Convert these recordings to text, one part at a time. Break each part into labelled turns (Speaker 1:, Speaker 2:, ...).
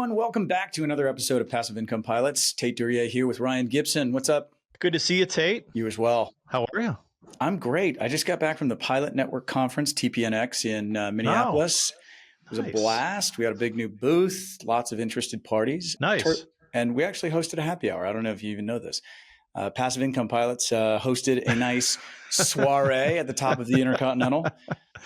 Speaker 1: everyone. Welcome back to another episode of Passive Income Pilots. Tait Duryea here with Ryan Gibson. What's up?
Speaker 2: Good to see you, Tait.
Speaker 1: You as well.
Speaker 2: How are you?
Speaker 1: I'm great. I just got back from the Pilot Network Conference, TPNX, in Minneapolis. It was a blast. We had a big new booth, lots of interested parties.
Speaker 2: Nice.
Speaker 1: And we actually hosted a happy hour. I don't know if you even know this. Passive Income Pilots hosted a nice soiree at the top of the Intercontinental.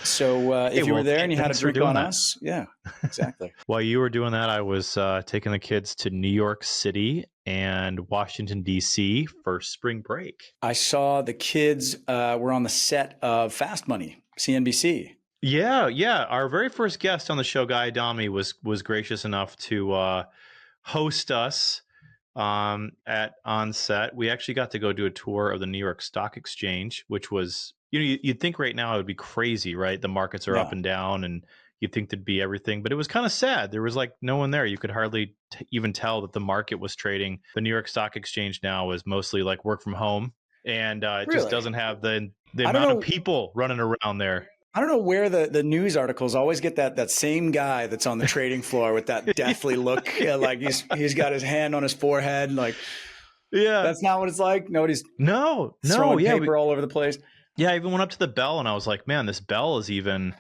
Speaker 1: So if you were there and you had a drink on us, yeah, exactly.
Speaker 2: While you were doing that, I was taking the kids to New York City and Washington, D.C. for spring break.
Speaker 1: I saw the kids were on the set of Fast Money, CNBC.
Speaker 2: Yeah. Our very first guest on the show, Guy Adami, was gracious enough to host us on set. We actually got to go do a tour of the New York Stock Exchange, which was, you'd think right now it would be crazy, right? The markets are up and down and you'd think there'd be everything, but it was kind of sad. There was like no one there. You could hardly even tell that the market was trading. The New York Stock Exchange now is mostly like work from home, and it just doesn't have the amount of people running around there.
Speaker 1: I don't know where the news articles always get that same guy that's on the trading floor with that deathly look, like he's got his hand on his forehead, like that's not what it's like. Nobody's throwing paper all over the place.
Speaker 2: Yeah, I even went up to the bell and I was like, man, this bell is even,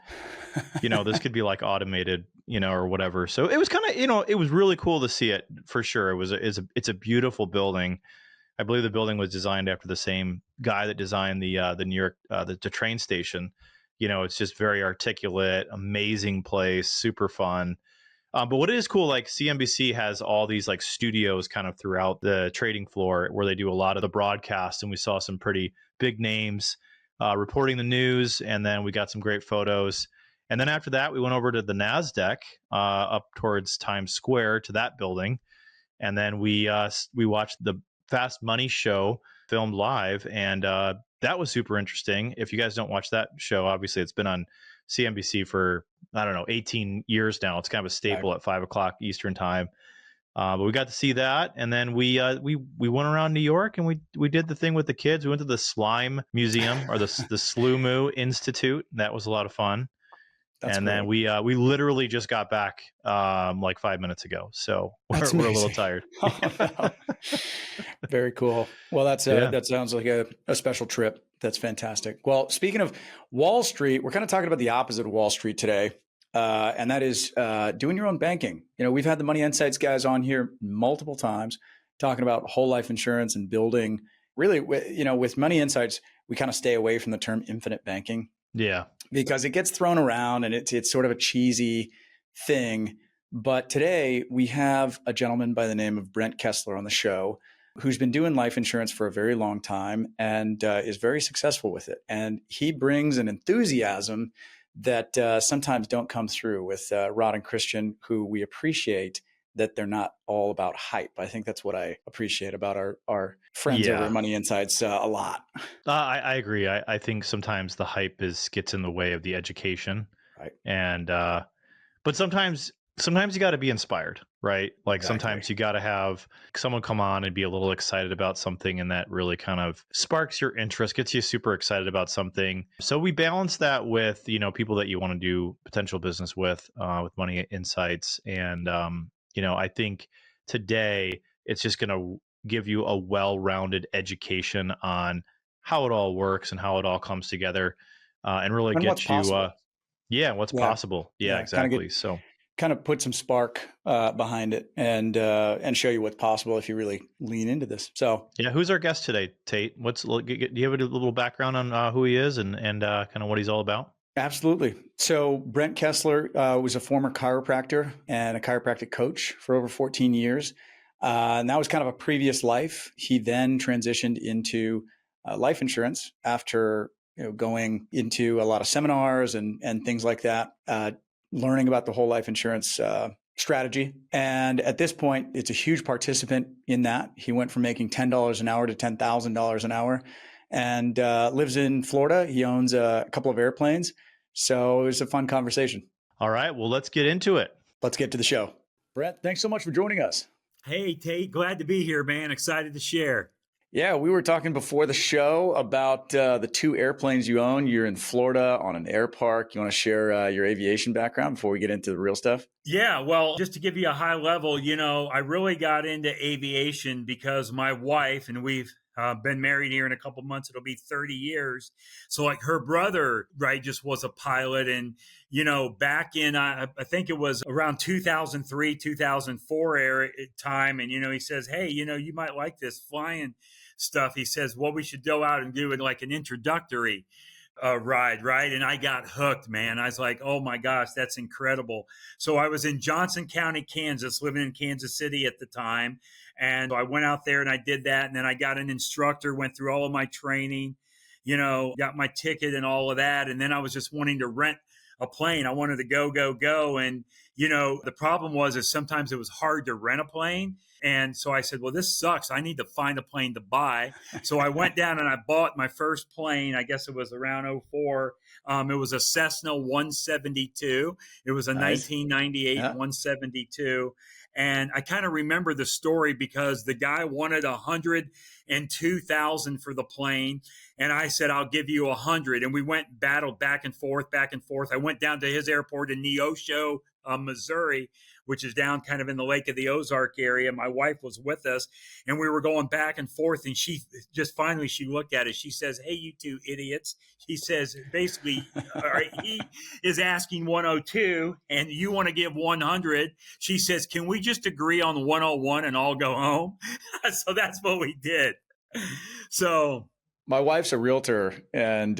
Speaker 2: this could be like automated, or whatever. So it was kind of, it was really cool to see it for sure. It's a beautiful building. I believe the building was designed after the same guy that designed the New York the train station. It's just very articulate, amazing place, super fun. But what is cool, like CNBC has all these like studios kind of throughout the trading floor where they do a lot of the broadcast, and we saw some pretty big names reporting the news, and then we got some great photos. And then after that, we went over to the NASDAQ up towards Times Square to that building, and then we watched the Fast Money show filmed live, and that was super interesting. If you guys don't watch that show, obviously it's been on CNBC for, 18 years now. It's kind of a staple at 5:00 Eastern time. But we got to see that. And then we went around New York and we did the thing with the kids. We went to the Slime Museum or the Slumu Institute. That was a lot of fun. Then we literally just got back like 5 minutes ago. So we're a little tired.
Speaker 1: Oh, no. Very cool. Well, that sounds like a special trip. That's fantastic. Well, speaking of Wall Street, we're kind of talking about the opposite of Wall Street today. And that is doing your own banking. We've had the Money Insights guys on here multiple times talking about whole life insurance and building. Really, with Money Insights, we kind of stay away from the term infinite banking.
Speaker 2: Yeah.
Speaker 1: Because it gets thrown around and it's sort of a cheesy thing. But today we have a gentleman by the name of Brent Kesler on the show who's been doing life insurance for a very long time and is very successful with it. And he brings an enthusiasm that sometimes don't come through with Rod and Christian, who we appreciate that they're not all about hype. I think that's what I appreciate about our friends over at Money Insights a lot.
Speaker 2: I agree. I think sometimes the hype gets in the way of the education.
Speaker 1: Right.
Speaker 2: And but sometimes you got to be inspired, right? Like sometimes you got to have someone come on and be a little excited about something, and that really kind of sparks your interest, gets you super excited about something. So we balance that with, people that you want to do potential business with Money Insights. And, I think today it's just going to give you a well-rounded education on how it all works and how it all comes together, and really get you, what's possible. Yeah, exactly.
Speaker 1: Kind of put some spark behind it and show you what's possible if you really lean into this. So
Speaker 2: who's our guest today, Tait? Do you have a little background on who he is and kind of what he's all about?
Speaker 1: Absolutely. So Brent Kesler was a former chiropractor and a chiropractic coach for over 14 years. And that was kind of a previous life. He then transitioned into life insurance after going into a lot of seminars and things like that, learning about the whole life insurance strategy. And at this point, it's a huge participant in that. He went from making $10 an hour to $10,000 an hour and lives in Florida. He owns a couple of airplanes. So it was a fun conversation.
Speaker 2: All right. Well, let's get into it.
Speaker 1: Let's get to the show. Brent, thanks so much for joining us.
Speaker 3: Hey, Tait. Glad to be here, man. Excited to share.
Speaker 1: Yeah, we were talking before the show about the two airplanes you own. You're in Florida on an air park. You want to share your aviation background before we get into the real stuff?
Speaker 3: Yeah, well, just to give you a high level, I really got into aviation because my wife, and we've been married here in a couple months, it'll be 30 years. So, like, her brother, right, just was a pilot. And, back in, I think it was around 2003, 2004 time. And, he says, hey, you might like this flying stuff. He says, well, we should go out and do it like an introductory ride, right? And I got hooked, man. I was like, oh my gosh, that's incredible. So I was in Johnson County, Kansas, living in Kansas City at the time. And I went out there and I did that. And then I got an instructor, went through all of my training, got my ticket and all of that. And then I was just wanting to rent a plane. I wanted to go, go, go. And, the problem is sometimes it was hard to rent a plane. And so I said, well, this sucks. I need to find a plane to buy. So I went down and I bought my first plane. I guess it was around '04. It was a Cessna 172. It was a nice. 1998 172. And I kind of remember the story because the guy wanted $102,000 for the plane. And I said, I'll give you 100. And we went battled back and forth, back and forth. I went down to his airport in Neosho, Missouri, which is down kind of in the Lake of the Ozark area. My wife was with us and we were going back and forth. And she just finally, she looked at us. She says, hey, you two idiots. She says, basically, all right, he is asking 102 and you want to give 100. She says, can we just agree on 101 and all go home? So that's what we did. So
Speaker 1: my wife's a realtor, and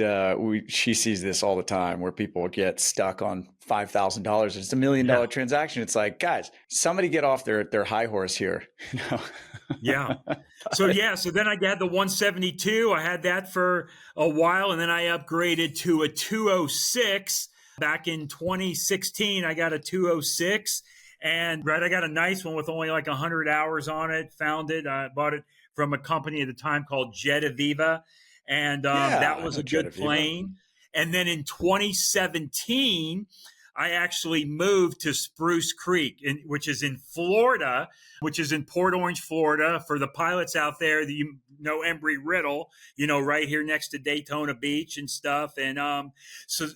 Speaker 1: she sees this all the time where people get stuck on $5,000. It's $1 million transaction. It's like, guys, somebody get off their high horse here.
Speaker 3: Yeah. So then I got the 172. I had that for a while, and then I upgraded to a 206. Back in 2016, I got a 206. And I got a nice one with only like 100 hours on it. Found it. I bought it from a company at the time called Jet Aviva. And that was a good plane. And then in 2017, I actually moved to Spruce Creek, which is in Florida, which is in Port Orange, Florida. For the pilots out there, Embry-Riddle, right here next to Daytona Beach and stuff. And so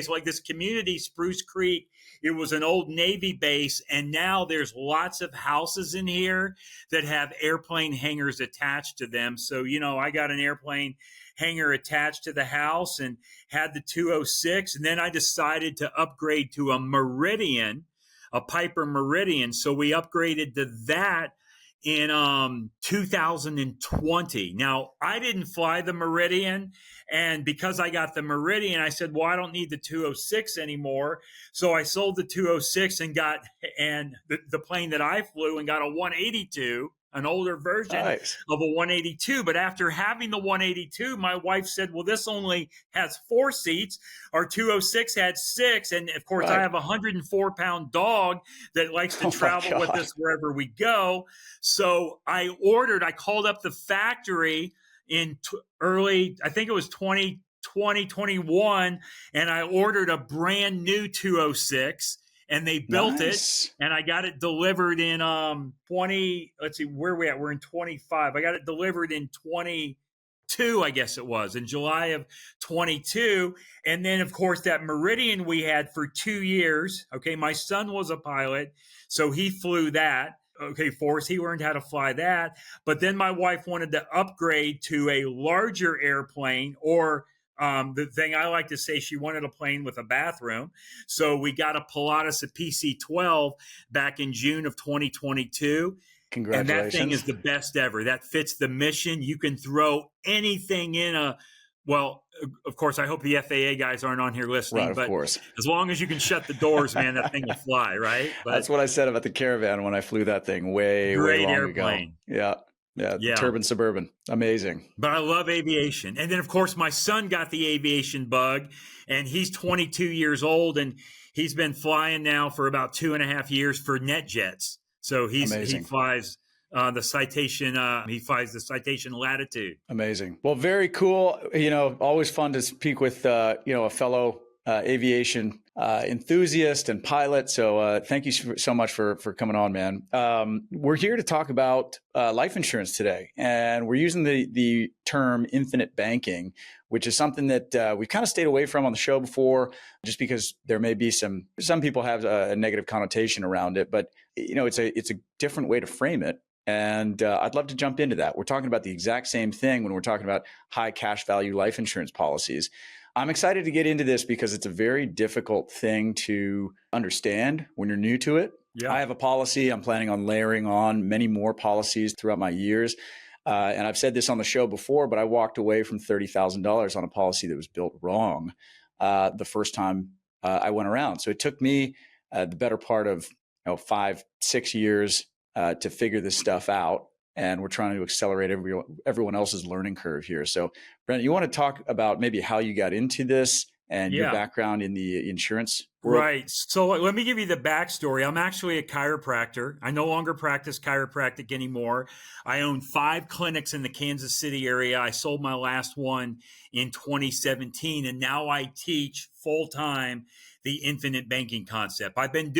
Speaker 3: like this community, Spruce Creek, it was an old Navy base, and now there's lots of houses in here that have airplane hangars attached to them. So, I got an airplane hangar attached to the house and had the 206. And then I decided to upgrade to a Meridian, a Piper Meridian. So we upgraded to that in 2020. Now, I didn't fly the Meridian. And because I got the Meridian, I said, well, I don't need the 206 anymore. So I sold the 206 and got the plane that I flew and got a 182. An older version of a 182. But after having the 182, my wife said, well, this only has 4 seats. Our 206 had 6. And of course, I have a 104-pound dog that likes to travel with us wherever we go. So I called up the factory in I think it was 2021, and I ordered a brand new 206. And they built it, and I got it delivered in 20. Let's see, where are we at? We're in 25. I got it delivered in 22, I guess it was, in July of 22. And then, of course, that Meridian we had for 2 years. Okay, my son was a pilot, so he flew that. Okay, for us, he learned how to fly that. But then my wife wanted to upgrade to a larger airplane, or the thing I like to say, she wanted a plane with a bathroom. So we got a Pilatus, a PC-12 back in June of 2022.
Speaker 1: Congratulations.
Speaker 3: And that thing is the best ever. That fits the mission. You can throw anything in of course, I hope the FAA guys aren't on here listening.
Speaker 1: Right, of course.
Speaker 3: As long as you can shut the doors, man, that thing will fly, right? But
Speaker 1: that's what I said about the Caravan when I flew that thing way long
Speaker 3: airplane.
Speaker 1: ago. Yeah, Turbine Suburban. Amazing.
Speaker 3: But I love aviation. And then, of course, my son got the aviation bug, and he's 22 years old, and he's been flying now for about 2.5 years for NetJets. So he flies the Citation. He flies the Citation Latitude.
Speaker 1: Amazing. Well, very cool. Always fun to speak with a fellow aviation enthusiast and pilot. So thank you so much for coming on, man. We're here to talk about life insurance today, and we're using the term infinite banking, which is something that we've kind of stayed away from on the show before, just because there may be some people have a negative connotation around it, but it's a different way to frame it. And I'd love to jump into that. We're talking about the exact same thing when we're talking about high cash value life insurance policies. I'm excited to get into this because it's a very difficult thing to understand when you're new to it.
Speaker 3: Yeah.
Speaker 1: I have a policy. I'm planning on layering on many more policies throughout my years. And I've said this on the show before, but I walked away from $30,000 on a policy that was built wrong the first time I went around. So it took me the better part of 5-6 years to figure this stuff out. And we're trying to accelerate everyone else's learning curve here. So, Brent, you want to talk about maybe how you got into this and your background in the insurance world?
Speaker 3: Right. So let me give you the backstory. I'm actually a chiropractor. I no longer practice chiropractic anymore. I own 5 clinics in the Kansas City area. I sold my last one in 2017, and now I teach full-time the infinite banking concept. I've been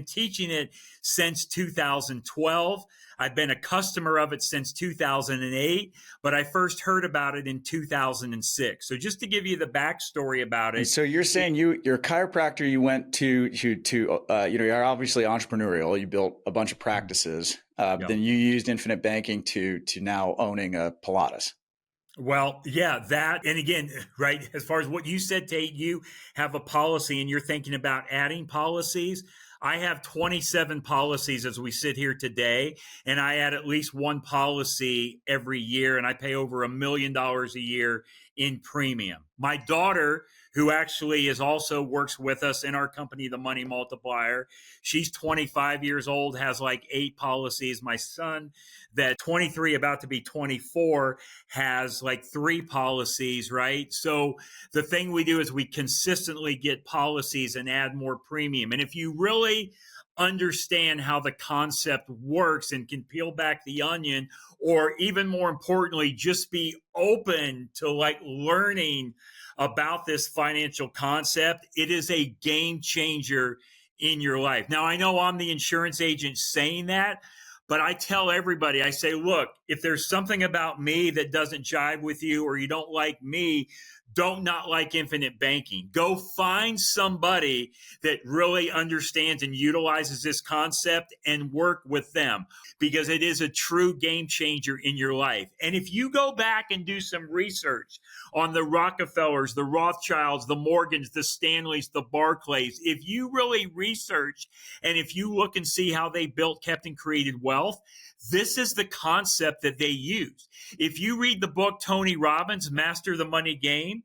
Speaker 3: teaching it since 2012. I've been a customer of it since 2008, but I first heard about it in 2006. So just to give you the backstory about it.
Speaker 1: And so you're saying you're a chiropractor. You went to you're obviously entrepreneurial. You built a bunch of practices. Then you used infinite banking to now owning a Pilates.
Speaker 3: Well, yeah, that. And again, right, as far as what you said, Tait, you have a policy and you're thinking about adding policies. I have 27 policies as we sit here today, and I add at least one policy every year, and I pay over $1 million a year in premium. My daughter, who actually also works with us in our company, the Money Multiplier, she's 25 years old, has like 8 policies. My son, that 23, about to be 24, has like 3 policies, right? So the thing we do is we consistently get policies and add more premium. And if you really understand how the concept works and can peel back the onion, or even more importantly, just be open to like learning about this financial concept, it is a game changer in your life. Now, I know I'm the insurance agent saying that, but I tell everybody, I say, look, if there's something about me that doesn't jive with you, or you don't like me, don't not like infinite banking. Go find somebody that really understands and utilizes this concept and work with them, because it is a true game changer in your life. And if you go back and do some research on the Rockefellers, the Rothschilds, the Morgans, the Stanleys, the Barclays, if you really research and if you look and see how they built, kept, and created wealth, this is the concept that they use. If you read the book, Tony Robbins, Master the Money Game,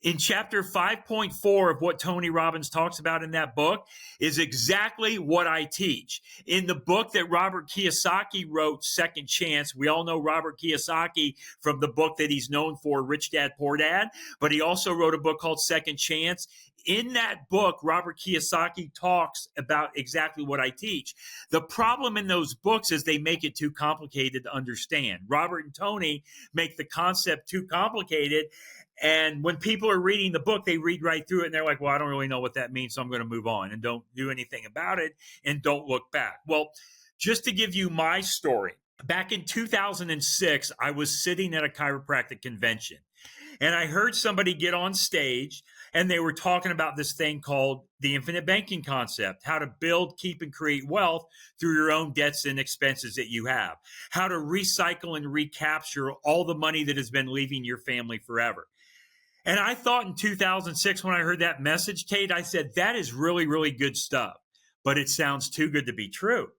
Speaker 3: in chapter 5.4 of what Tony Robbins talks about in that book is exactly what I teach. In the book that Robert Kiyosaki wrote, Second Chance, we all know Robert Kiyosaki from the book that he's known for, Rich Dad, Poor Dad, but he also wrote a book called Second Chance. In that book, Robert Kiyosaki talks about exactly what I teach. The problem in those books is they make it too complicated to understand. Robert and Tony make the concept too complicated. And when people are reading the book, they read right through it and they're like, well, I don't really know what that means, so I'm going to move on and don't do anything about it and don't look back. Well, just to give you my story, back in 2006, I was sitting at a chiropractic convention and I heard somebody get on stage and they were talking about this thing called the infinite banking concept, how to build, keep, and create wealth through your own debts and expenses that you have, how to recycle and recapture all the money that has been leaving your family forever. And I thought in 2006, when I heard that message, Tait, I said, that is really, really good stuff, but it sounds too good to be true.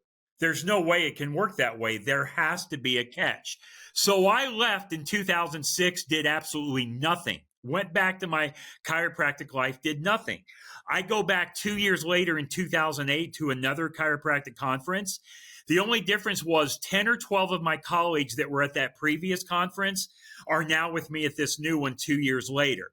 Speaker 3: There's no way it can work that way. There has to be a catch. So I left in 2006, did absolutely nothing, went back to my chiropractic life, did nothing. I go back 2 years later in 2008 to another chiropractic conference. The only difference was 10 or 12 of my colleagues that were at that previous conference are now with me at this new one 2 years later.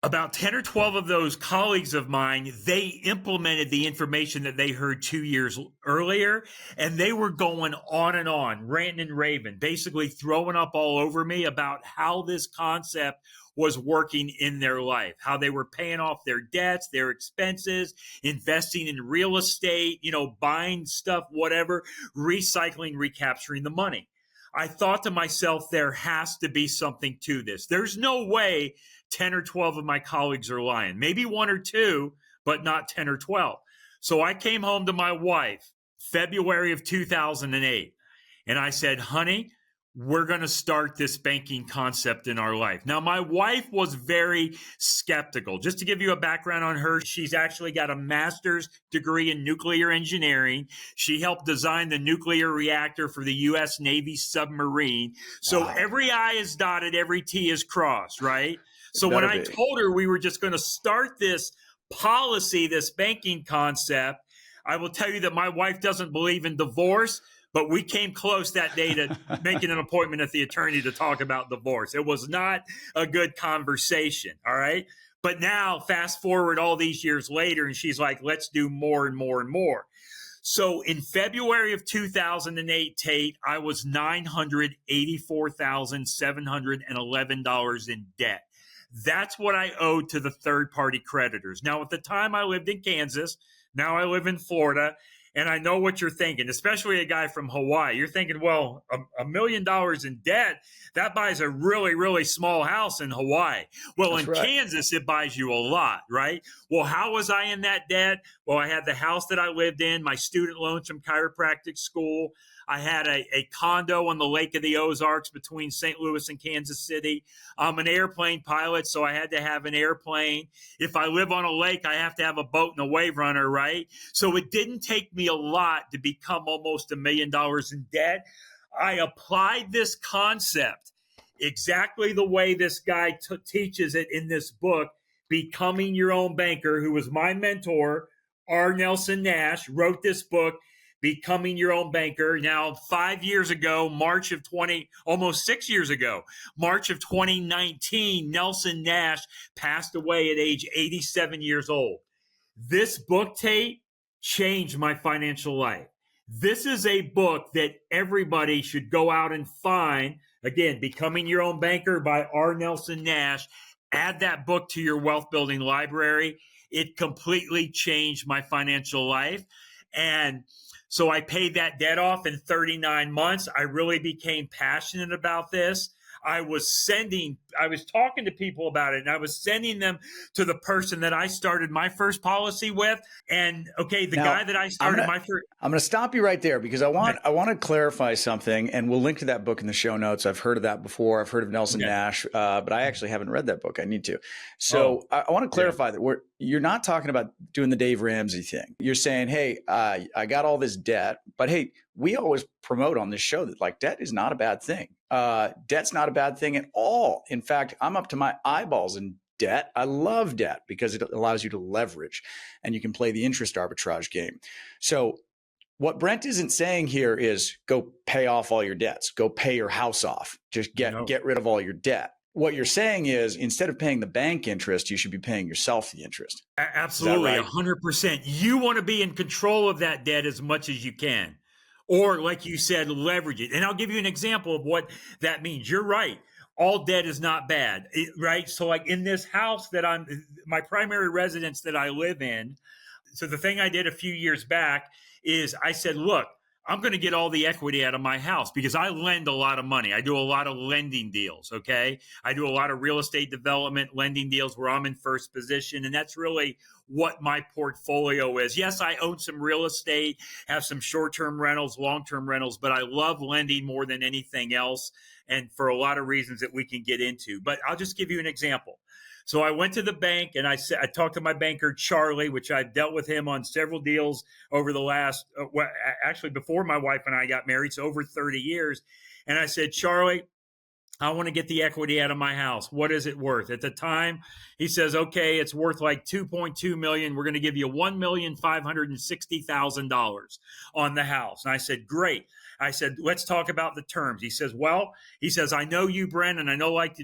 Speaker 3: about 10 or 12 of those colleagues of mine, they implemented the information that they heard 2 years earlier, and they were going on, ranting and raving, basically throwing up all over me about how this concept was working in their life, how they were paying off their debts, their expenses, investing in real estate, buying stuff, whatever, recycling, recapturing the money. I thought to myself, there has to be something to this. There's no way 10 or 12 of my colleagues are lying. Maybe one or two, but not 10 or 12. So I came home to my wife, February of 2008, and I said, honey, we're going to start this banking concept in our life. Now, my wife was very skeptical. Just to give you a background on her, she's actually got a master's degree in nuclear engineering. She helped design the nuclear reactor for the U.S. Navy submarine. So
Speaker 1: Wow.
Speaker 3: every I is dotted, every T is crossed, right? So when I told her we were just going to start this policy, this banking concept, I will tell you that my wife doesn't believe in divorce, but we came close that day to making an appointment at the attorney to talk about divorce. It was not a good conversation, all right? But now, fast forward all these years later, and she's like, let's do more and more and more. So in February of 2008, Tait, I was $984,711 in debt. That's what I owed to the third-party creditors. Now, at the time, I lived in Kansas. Now I live in Florida. And I know what you're thinking, especially a guy from Hawaii. You're thinking, well, $1 million in debt, that buys a really, really small house in Hawaii. Well,
Speaker 1: That's
Speaker 3: in
Speaker 1: right.
Speaker 3: Kansas, it buys you a lot, right? Well, how was I in that debt? Well, I had the house that I lived in, my student loans from chiropractic school. I had a condo on the Lake of the Ozarks between St. Louis and Kansas City. I'm an airplane pilot, so I had to have an airplane. If I live on a lake, I have to have a boat and a wave runner, right? So it didn't take me a lot to become almost $1 million in debt. I applied this concept exactly the way this guy teaches it in this book, Becoming Your Own Banker, who was my mentor. R. Nelson Nash wrote this book, Becoming Your Own Banker. Now, 5 years ago, almost 6 years ago, March of 2019, Nelson Nash passed away at age 87 years old. This book, Tait, changed my financial life. This is a book that everybody should go out and find. Again, Becoming Your Own Banker by R. Nelson Nash. Add that book to your wealth building library. It completely changed my financial life. And so I paid that debt off in 39 months. I really became passionate about this. I was talking to people about it, and I was sending them to the person that I started my first policy with. And okay, the guy that I started my first.
Speaker 1: I'm going to stop you right there because I want to clarify something, and we'll link to that book in the show notes. I've heard of that before. I've heard of Nelson Nash, but I actually haven't read that book. I need to. So I want to clarify that you're not talking about doing the Dave Ramsey thing. You're saying, hey, I got all this debt, but hey, we always promote on this show that like debt is not a bad thing. Debt's not a bad thing at all. In fact, I'm up to my eyeballs in debt. I love debt because it allows you to leverage and you can play the interest arbitrage game. So what Brent isn't saying here is go pay off all your debts, go pay your house off, just get rid of all your debt. What you're saying is instead of paying the bank interest, you should be paying yourself the interest.
Speaker 3: Absolutely, 100%. You want to be in control of that debt as much as you can. Or like you said, leverage it. And I'll give you an example of what that means. You're right. All debt is not bad, right? So like in this house that my primary residence that I live in. So the thing I did a few years back is I said, look, I'm going to get all the equity out of my house because I lend a lot of money. I do a lot of lending deals, okay? I do a lot of real estate development lending deals where I'm in first position, and that's really what my portfolio is. Yes, I own some real estate, have some short-term rentals, long-term rentals, but I love lending more than anything else, and for a lot of reasons that we can get into. But I'll just give you an example. So I went to the bank and I talked to my banker, Charlie, which I've dealt with him on several deals over the last, actually before my wife and I got married, so over 30 years. And I said, Charlie, I want to get the equity out of my house. What is it worth? At the time, he says, okay, it's worth like 2.2 million. We're going to give you $1,560,000 on the house. And I said, great. I said, let's talk about the terms. He says, I know you, Brent, and I know what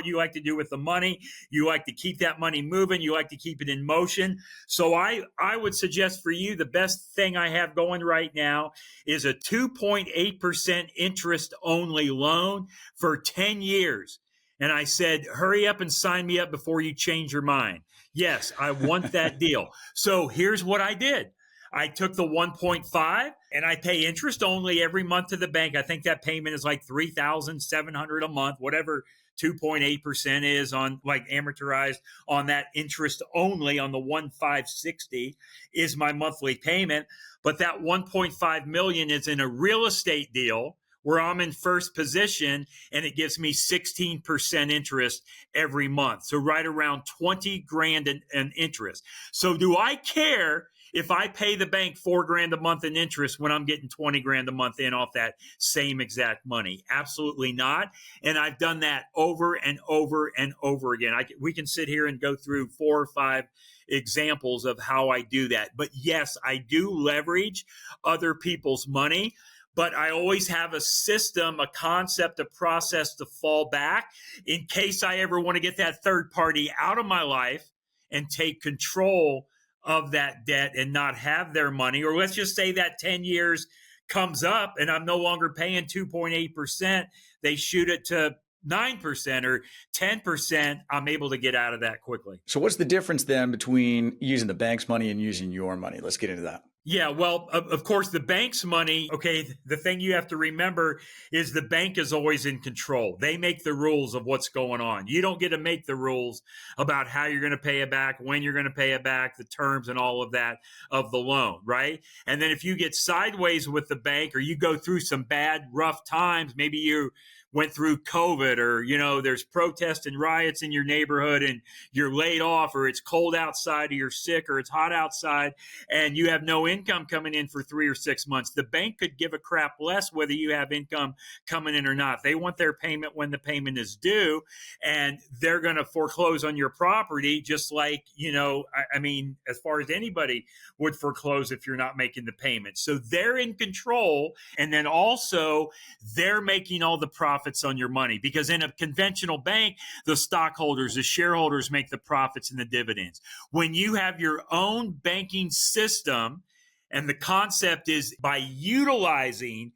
Speaker 3: you like to do with the money. You like to keep that money moving. You like to keep it in motion. So I would suggest for you, the best thing I have going right now is a 2.8% interest only loan for 10 years. And I said, hurry up and sign me up before you change your mind. Yes, I want that deal. So here's what I did. I took the 1.5 and I pay interest only every month to the bank. I think that payment is like $3,700 a month, whatever 2.8% is on like amortized on that interest only on the 1,560 is my monthly payment. But that 1.5 million is in a real estate deal where I'm in first position and it gives me 16% interest every month. So right around 20 grand in interest. So do I care if I pay the bank $4,000 a month in interest when I'm getting 20 grand a month in off that same exact money? Absolutely not. And I've done that over and over and over again. We can sit here and go through 4 or 5 examples of how I do that. But yes, I do leverage other people's money. But I always have a system, a concept, a process to fall back in case I ever want to get that third party out of my life and take control of that debt and not have their money. Or let's just say that 10 years comes up and I'm no longer paying 2.8%. They shoot it to 9% or 10%. I'm able to get out of that quickly.
Speaker 1: So what's the difference then between using the bank's money and using your money? Let's get into that.
Speaker 3: Yeah, well, of course, the bank's money, okay, the thing you have to remember is the bank is always in control. They make the rules of what's going on. You don't get to make the rules about how you're going to pay it back, when you're going to pay it back, the terms and all of that of the loan, right? And then if you get sideways with the bank or you go through some bad, rough times, maybe you went through COVID or, there's protests and riots in your neighborhood and you're laid off or it's cold outside or you're sick or it's hot outside and you have no income coming in for 3 or 6 months. The bank could give a crap less whether you have income coming in or not. They want their payment when the payment is due and they're going to foreclose on your property just like, as far as anybody would foreclose if you're not making the payment. So they're in control. And then also they're making all the profits on your money because in a conventional bank, the stockholders, the shareholders make the profits and the dividends. When you have your own banking system, and the concept is by utilizing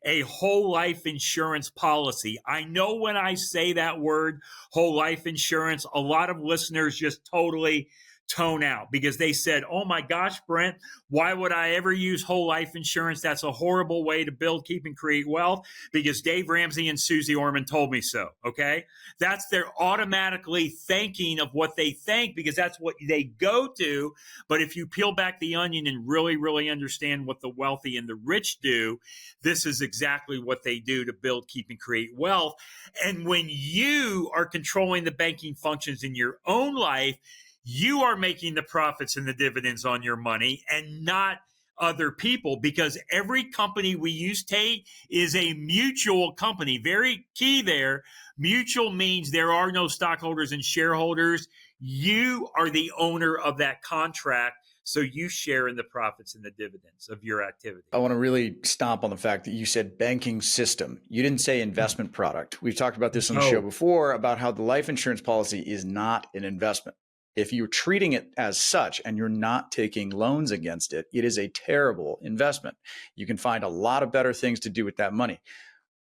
Speaker 3: a whole life insurance policy. I know when I say that word, whole life insurance, a lot of listeners just totally tone out because they said, oh my gosh, Brent, why would I ever use whole life insurance? That's a horrible way to build, keep, and create wealth because Dave Ramsey and Susie Orman told me so, okay? They're automatically thinking of what they think because that's what they go to. But if you peel back the onion and really, really understand what the wealthy and the rich do, this is exactly what they do to build, keep, and create wealth. And when you are controlling the banking functions in your own life, you are making the profits and the dividends on your money and not other people because every company we use, Tait, is a mutual company. Very key there. Mutual means there are no stockholders and shareholders. You are the owner of that contract. So you share in the profits and the dividends of your activity.
Speaker 1: I want to really stomp on the fact that you said banking system. You didn't say investment product. We've talked about this on the show before about how the life insurance policy is not an investment. If you're treating it as such and you're not taking loans against it, it is a terrible investment. You can find a lot of better things to do with that money.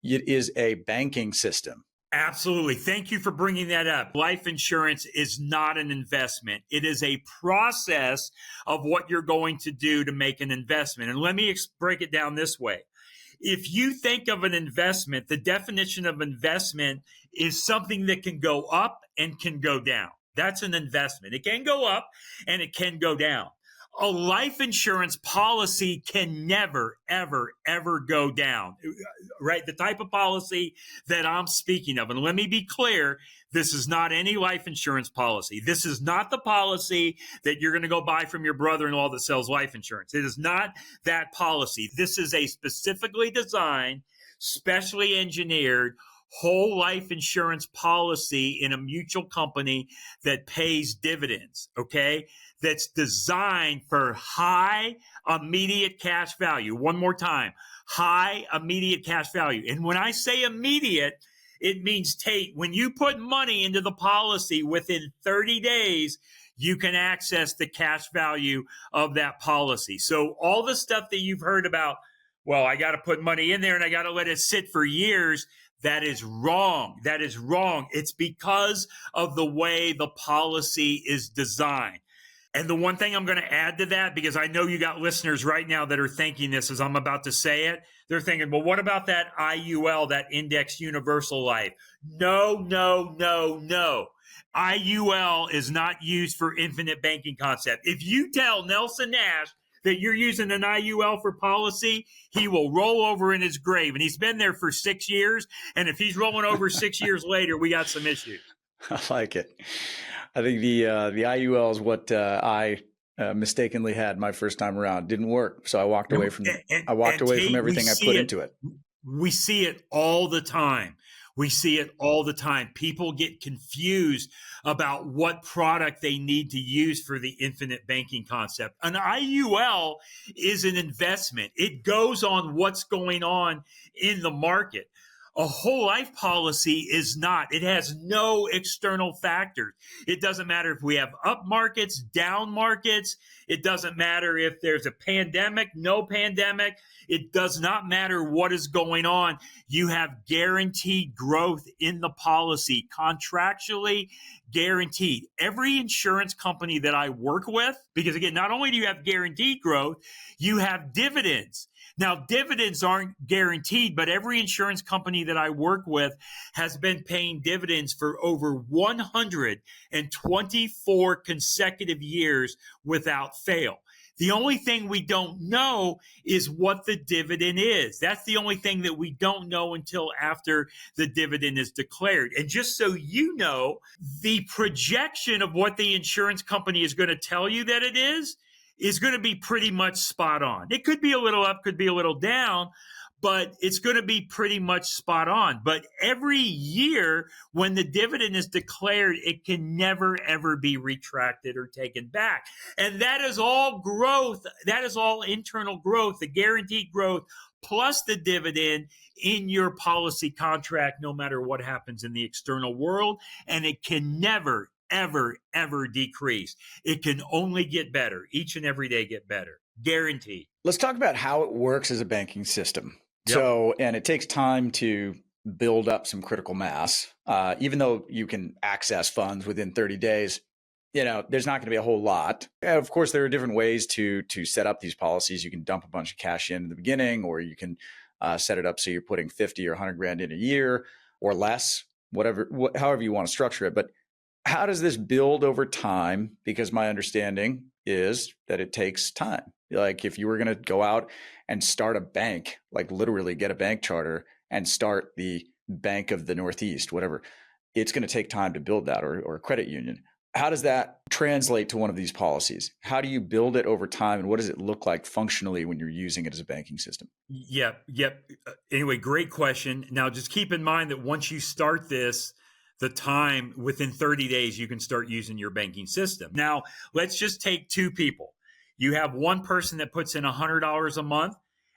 Speaker 1: It is a banking system.
Speaker 3: Absolutely. Thank you for bringing that up. Life insurance is not an investment. It is a process of what you're going to do to make an investment. And let me break it down this way. If you think of an investment, the definition of investment is something that can go up and can go down. That's an investment. It can go up and it can go down. A life insurance policy can never, ever, ever go down, right? The type of policy that I'm speaking of. And let me be clear, this is not any life insurance policy. This is not the policy that you're going to go buy from your brother-in-law that sells life insurance. It is not that policy. This is a specifically designed, specially engineered whole life insurance policy in a mutual company that pays dividends, okay? That's designed for high immediate cash value. One more time, high immediate cash value. And when I say immediate, it means, Tate, when you put money into the policy within 30 days, you can access the cash value of that policy. So all the stuff that you've heard about, well, I got to put money in there and I got to let it sit for years, that is wrong. That is wrong. It's because of the way the policy is designed. And the one thing I'm going to add to that, because I know you got listeners right now that are thinking this as I'm about to say it, they're thinking, well, what about that IUL, that Index Universal Life? No, no, no, no. IUL is not used for infinite banking concept. If you tell Nelson Nash that you're using an IUL for policy, he will roll over in his grave. And he's been there for 6 years. And if he's rolling over 6 years later, we got some issues.
Speaker 1: I like it. I think the IUL is what I mistakenly had my first time around. Didn't work, so I walked away from from everything I put into it.
Speaker 3: We see it all the time. We see it all the time. People get confused about what product they need to use for the infinite banking concept. An IUL is an investment. It goes on what's going on in the market. A whole life policy is not. It has no external factors. It doesn't matter if we have up markets, down markets. It doesn't matter if there's a pandemic, no pandemic. It does not matter what is going on. You have guaranteed growth in the policy, contractually guaranteed. Every insurance company that I work with, because again, not only do you have guaranteed growth, you have dividends. Now, dividends aren't guaranteed, but every insurance company that I work with has been paying dividends for over 124 consecutive years without fail. The only thing we don't know is what the dividend is. That's the only thing that we don't know until after the dividend is declared. And just so you know, the projection of what the insurance company is going to tell you that it is going to be pretty much spot on. It could be a little up, could be a little down, but it's going to be pretty much spot on. But every year when the dividend is declared, it can never, ever be retracted or taken back. And that is all growth. That is all internal growth, the guaranteed growth, plus the dividend in your policy contract, no matter what happens in the external world. And it can never, ever, ever decrease. It can only get better. Each and every day get better. Guaranteed.
Speaker 1: Let's talk about how it works as a banking system.
Speaker 3: Yep.
Speaker 1: So, and it takes time to build up some critical mass. Even though you can access funds within 30 days, there's not going to be a whole lot. Of course, there are different ways to set up these policies. You can dump a bunch of cash in the beginning, or you can set it up so you're putting 50 or 100 grand in a year or less, however you want to structure it. But how does this build over time? Because my understanding is that it takes time. Like if you were going to go out and start a bank, like literally get a bank charter and start the Bank of the Northeast, whatever, it's going to take time to build that, or a credit union. How does that translate to one of these policies? How do you build it over time, and what does it look like functionally when you're using it as a banking system?
Speaker 3: Yep. Anyway, great question. Now, just keep in mind that once you start this, the time within 30 days, you can start using your banking system. Now, let's just take two people. You have one person that puts in $100 a month,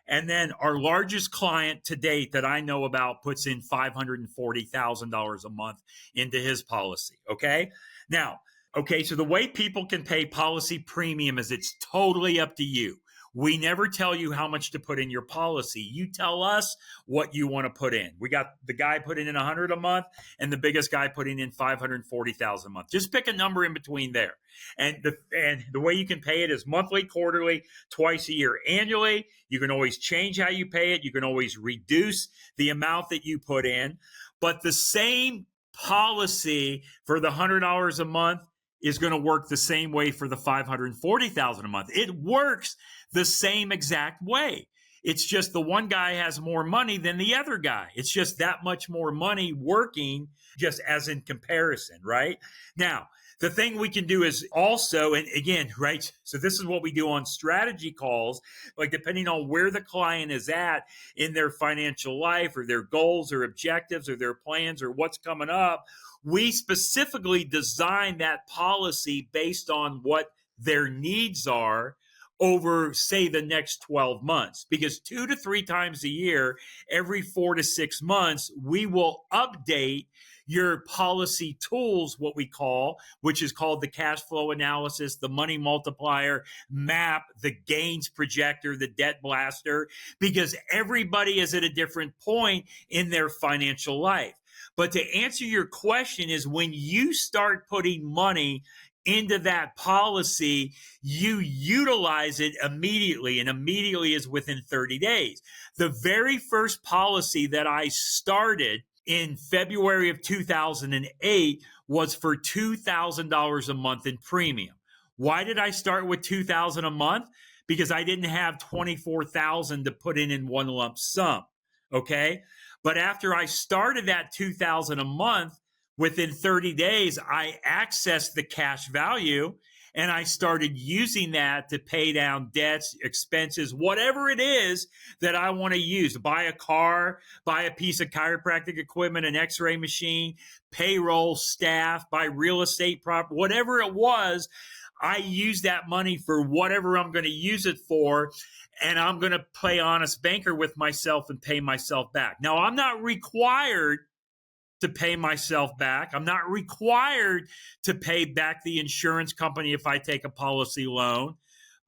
Speaker 3: and then our largest client to date that I know about puts in $540,000 a month into his policy. Okay. Now, so the way people can pay policy premium is it's totally up to you. We never tell you how much to put in your policy. You tell us what you want to put in. We got the guy putting in $100 a month and the biggest guy putting in $540,000 a month. Just pick a number in between there. And the way you can pay it is monthly, quarterly, twice a year, annually. You can always change how you pay it. You can always reduce the amount that you put in. But the same policy for the $100 a month is going to work the same way for the $540,000 a month. It works the same exact way. It's just the one guy has more money than the other guy. It's just that much more money working, just as in comparison, right? Now, The thing we can do is also, and again, right? So this is what we do on strategy calls, like depending on where the client is at in their financial life or their goals or objectives or their plans or what's coming up, we specifically design that policy based on what their needs are over, say, the next 12 months. Because 2 to 3 times a year, every 4 to 6 months, we will update your policy tools, what we call, which is called the cash flow analysis, the money multiplier, map, the gains projector, the debt blaster, because everybody is at a different point in their financial life. But to answer your question is when you start putting money into that policy, you utilize it immediately, and immediately is within 30 days. The very first policy that I started in February of 2008 was for $2,000 a month in premium. Why did I start with $2,000 a month? Because I didn't have $24,000 to put in one lump sum. Okay. But after I started that $2,000 a month, within 30 days, I accessed the cash value and I started using that to pay down debts, expenses, whatever it is that I want to use. Buy a car, buy a piece of chiropractic equipment, an x-ray machine, payroll, staff, buy real estate property, whatever it was. I use that money for whatever I'm going to use it for, and I'm going to play honest banker with myself and pay myself back. Now, I'm not required to pay myself back. I'm not required to pay back the insurance company if I take a policy loan,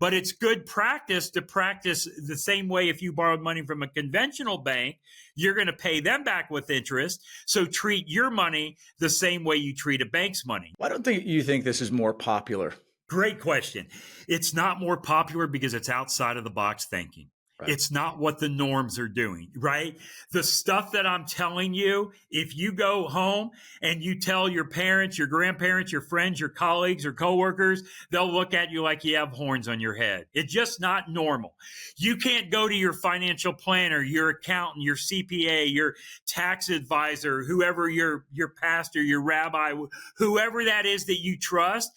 Speaker 3: but it's good practice to practice the same way. If you borrowed money from a conventional bank, you're going to pay them back with interest. So treat your money the same way you treat a bank's money.
Speaker 1: Why don't you think this is more popular?
Speaker 3: Great question. It's not more popular because it's outside of the box thinking. Right. It's not what the norms are doing, right? The stuff that I'm telling you, if you go home and you tell your parents, your grandparents, your friends, your colleagues or coworkers, they'll look at you like you have horns on your head. It's just not normal. You can't go to your financial planner, your accountant, your CPA, your tax advisor, whoever your pastor, your rabbi, whoever that is that you trust,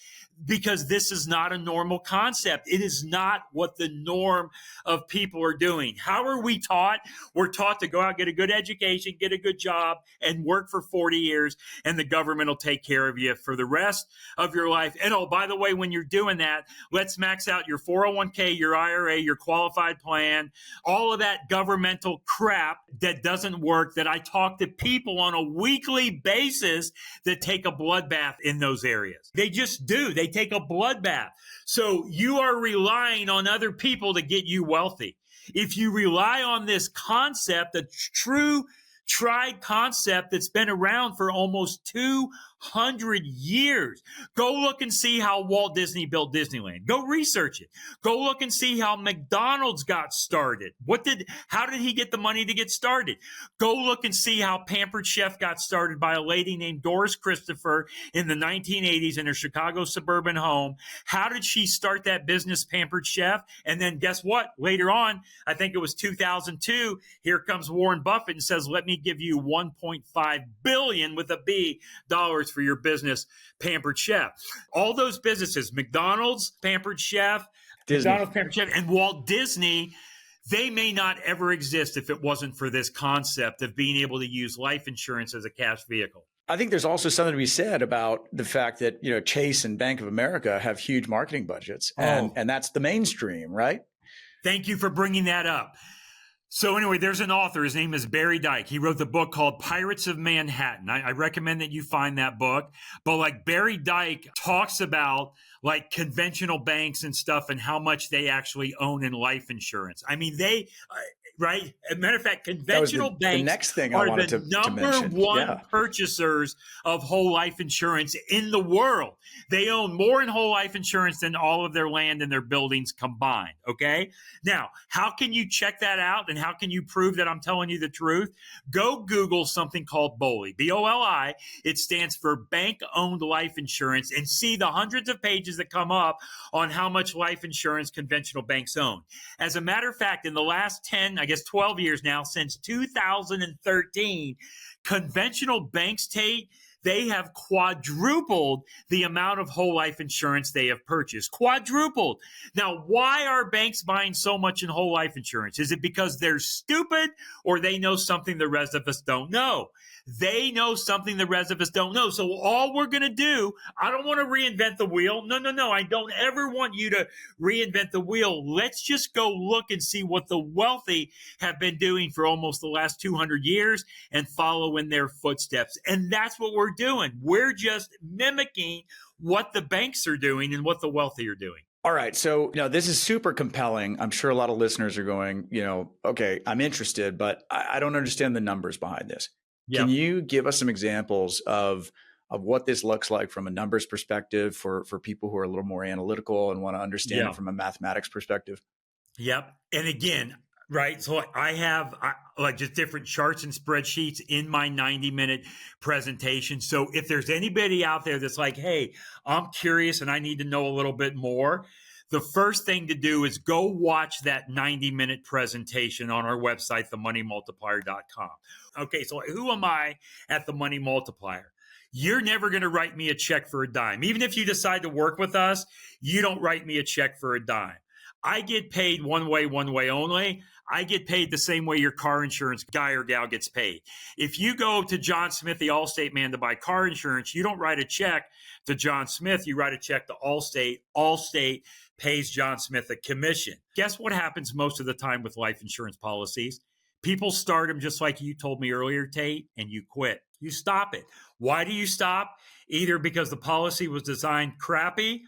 Speaker 3: because this is not a normal concept. It is not what the norm of people are doing. How are we taught? We're taught to go out, get a good education, get a good job, and work for 40 years, and the government will take care of you for the rest of your life. And oh, by the way, when you're doing that, let's max out your 401k, your IRA, your qualified plan, all of that governmental crap that doesn't work, that I talk to people on a weekly basis that take a bloodbath in those areas. They just do. They take a bloodbath. So you are relying on other people to get you wealthy. If you rely on this concept, a true tried concept that's been around for almost 200 years. Go look and see how Walt Disney built Disneyland. Go research it. Go look and see how McDonald's got started. How did he get the money to get started? Go look and see how Pampered Chef got started by a lady named Doris Christopher in the 1980s in her Chicago suburban home. How did she start that business, Pampered Chef? And then guess what? Later on, I think it was 2002, here comes Warren Buffett and says, let me give you $1.5 billion with a B dollars for your business, Pampered Chef. All those businesses, McDonald's, Pampered Chef, McDonald's, Pampered Chef, and Walt Disney, they may not ever exist if it wasn't for this concept of being able to use life insurance as a cash vehicle.
Speaker 1: I think there's also something to be said about the fact that, Chase and Bank of America have huge marketing budgets, and that's the mainstream, right?
Speaker 3: Thank you for bringing that up. So anyway, there's an author. His name is Barry Dyke. He wrote the book called Pirates of Manhattan. I recommend that you find that book. But Barry Dyke talks about conventional banks and stuff and how much they actually own in life insurance. I mean, right? As a matter of fact, conventional banks
Speaker 1: the next thing
Speaker 3: are
Speaker 1: I wanted
Speaker 3: the number one purchasers of whole life insurance in the world. They own more in whole life insurance than all of their land and their buildings combined. Okay. Now, how can you check that out? And how can you prove that I'm telling you the truth? Go Google something called BOLI, BOLI. It stands for Bank Owned Life Insurance, and see the hundreds of pages that come up on how much life insurance conventional banks own. As a matter of fact, in the last 12 years now, since 2013, conventional banks, Tate, they have quadrupled the amount of whole life insurance they have purchased. Quadrupled. Now, why are banks buying so much in whole life insurance? Is it because they're stupid or they know something the rest of us don't know? They know something the rest of us don't know. So all we're going to do, I don't want to reinvent the wheel. No. I don't ever want you to reinvent the wheel. Let's just go look and see what the wealthy have been doing for almost the last 200 years and follow in their footsteps. And that's what we're doing. We're just mimicking what the banks are doing and what the wealthy are doing.
Speaker 1: All right. So, this is super compelling. I'm sure a lot of listeners are going, okay, I'm interested, but I don't understand the numbers behind this. Can you give us some examples of what this looks like from a numbers perspective for people who are a little more analytical and want to understand it from a mathematics perspective?
Speaker 3: Yep. And again, right. So I have like just different charts and spreadsheets in my 90-minute presentation. So if there's anybody out there that's like, hey, I'm curious and I need to know a little bit more, the first thing to do is go watch that 90-minute presentation on our website, themoneymultiplier.com. Okay, so who am I at The Money Multiplier? You're never going to write me a check for a dime. Even if you decide to work with us, you don't write me a check for a dime. I get paid one way only. I get paid the same way your car insurance guy or gal gets paid. If you go to John Smith, the Allstate man, to buy car insurance, you don't write a check to John Smith. You write a check to Allstate. Allstate pays John Smith a commission. Guess what happens most of the time with life insurance policies? People start them just like you told me earlier, Tait, and you quit. You stop it. Why do you stop? Either because the policy was designed crappy,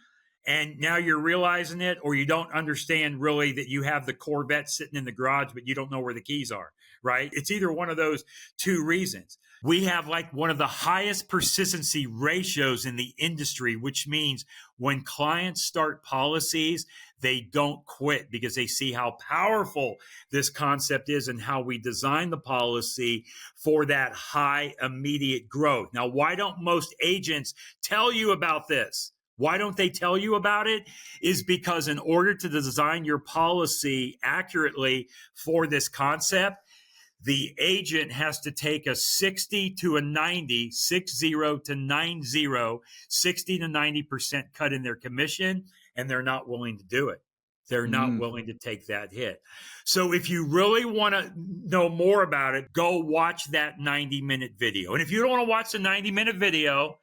Speaker 3: and now you're realizing it, or you don't understand really that you have the Corvette sitting in the garage, but you don't know where the keys are, right? It's either one of those two reasons. We have like one of the highest persistency ratios in the industry, which means when clients start policies, they don't quit because they see how powerful this concept is and how we design the policy for that high immediate growth. Now, why don't most agents tell you about this? Why don't they tell you about it? Is because in order to design your policy accurately for this concept, the agent has to take a 60 to a 90, 60 to 90, 60 to 90% cut in their commission, and they're not willing to do it. They're not willing to take that hit. So if you really want to know more about it, go watch that 90-minute video. And if you don't want to watch the 90-minute video,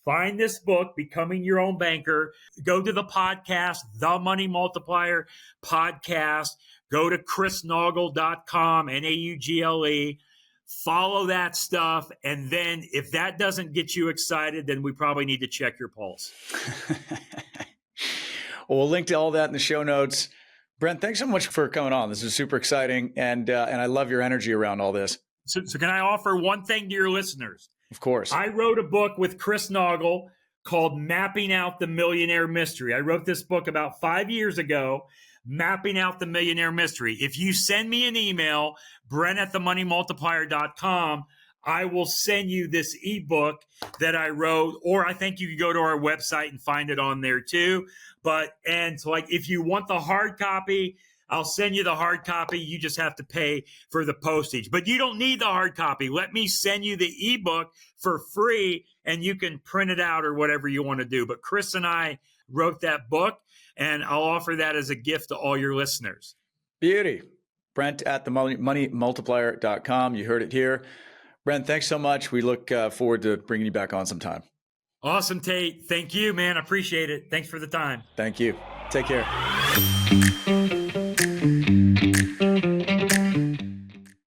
Speaker 3: find this book, Becoming Your Own Banker. Go to the podcast, The Money Multiplier podcast. Go to chrisnaugle.com, Naugle. Follow that stuff. And then if that doesn't get you excited, then we probably need to check your pulse.
Speaker 1: Well, we'll link to all that in the show notes. Brent, thanks so much for coming on. This is super exciting. And I love your energy around all this.
Speaker 3: So can I offer one thing to your listeners?
Speaker 1: Of course.
Speaker 3: I wrote a book with Chris Naugle called Mapping Out the Millionaire Mystery. I wrote this book about 5 years ago, Mapping Out the Millionaire Mystery. If you send me an email, brent@themoneymultiplier.com, I will send you this ebook that I wrote, or I think you can go to our website and find it on there too. And so like, if you want the hard copy, I'll send you the hard copy. You just have to pay for the postage, but you don't need the hard copy. Let me send you the ebook for free and you can print it out or whatever you want to do. But Chris and I wrote that book and I'll offer that as a gift to all your listeners.
Speaker 1: Beauty. Brent at themoneymultiplier.com. You heard it here. Brent, thanks so much. We look forward to bringing you back on sometime.
Speaker 3: Awesome, Tait. Thank you, man. I appreciate it. Thanks for the time.
Speaker 1: Thank you. Take care.